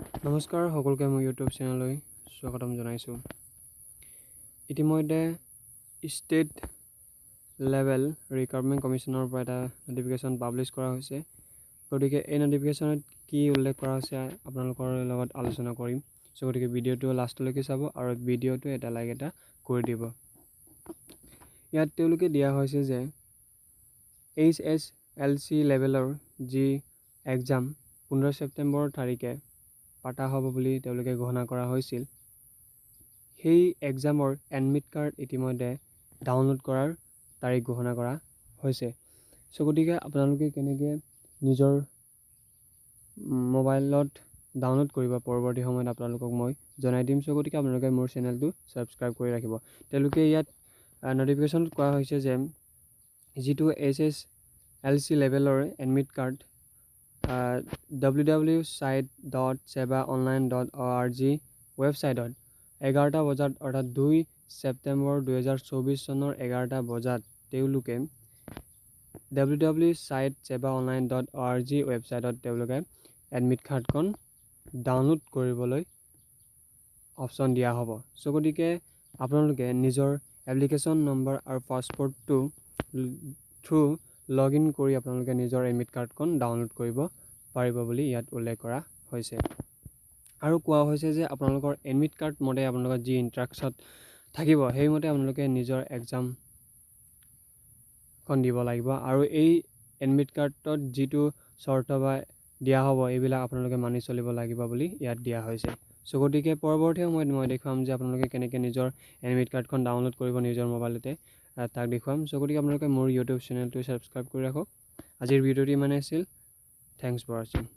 নমস্কাৰ সকলোকে মোৰ ইউটিউব চেনেললৈ স্বাগতম জনাইছোঁ। ইতিমধ্যে ষ্টেট লেভেল ৰিক্ৰুটমেণ্ট কমিশ্যনৰ পৰা এটা নটিফিকেশ্যন পাব্লিছ কৰা হৈছে। গতিকে এই নটিফিকেশ্যনত কি উল্লেখ কৰা হৈছে আপোনালোকৰ লগত আলোচনা কৰিম। গতিকে ভিডিঅ'টো লাষ্টলৈকে চাব আৰু ভিডিঅ'টো এটা লাইক এটা কৰি দিব। ইয়াত তেওঁলোকে দিয়া হৈছে যে HSLC লেভেলৰ যি এক্সাম 15 ছেপ্টেম্বৰ তাৰিখে পাতা হ'ব বুলি তেওঁলোকে ঘোষণা কৰা হৈছিল। সেই এক্সামৰ এডমিট কাৰ্ড ইতিমধ্যে ডাউনলোড কৰাৰ তাৰিখ ঘোষণা কৰা হৈছে। গতিকে আপোনালোকে কেনেকৈ নিজৰ মোবাইলত ডাউনলোড কৰিব পৰৱৰ্তী সময়ত আপোনালোকক মই জনাই দিম। গতিকে আপোনালোকে মোৰ চেনেলটো ছাবস্ক্ৰাইব কৰি ৰাখিব। তেওঁলোকে ইয়াত নটিফিকেশ্যনত কোৱা হৈছে যে যিটো HSLC লেভেলৰ এডমিট কাৰ্ড www.site.sebaonline.org ৱেবছাইটত 11টা বজাত অৰ্থাৎ 2 ছেপ্টেম্বৰ 2024 চনৰ 11টা বজাত তেওঁলোকে www.site.sebaonline.org ৱেবছাইটত তেওঁলোকে এডমিট কাৰ্ডখন ডাউনলোড কৰিবলৈ অপশ্যন দিয়া হ'ব। গতিকে আপোনালোকে নিজৰ এপ্লিকেশ্যন নম্বৰ আৰু পাছপৰ্টটো থ্ৰু লগ ইন কৰি আপোনালোকে নিজৰ এডমিট কাৰ্ডখন ডাউনলোড কৰিব পাৰিব বুলি ইয়াত উল্লেখ কৰা হৈছে। আৰু কোৱা হৈছে যে আপোনালোকৰ এডমিট কাৰ্ড মতে আপোনালোকৰ যি ইনষ্ট্ৰাকশ্যন থাকিব সেইমতে আপোনালোকে নিজৰ এক্সামখন দিব লাগিব। আৰু এই এডমিট কাৰ্ডত যিটো চৰ্ত বা দিয়া হ'ব এইবিলাক আপোনালোকে মানি চলিব লাগিব বুলি ইয়াত দিয়া হৈছে। গতিকে পৰৱৰ্তী সময়ত মই দেখুৱাম যে আপোনালোকে কেনেকৈ নিজৰ এডমিট কাৰ্ডখন ডাউনলোড কৰিব নিজৰ মোবাইলতে তাক দেখুৱাম। গতিকে আপোনালোকে মোৰ ইউটিউব চেনেলটো ছাবস্ক্ৰাইব কৰি ৰাখক। আজিৰ ভিডিঅ'টো ইমানেই আছিল। Thanks for watching.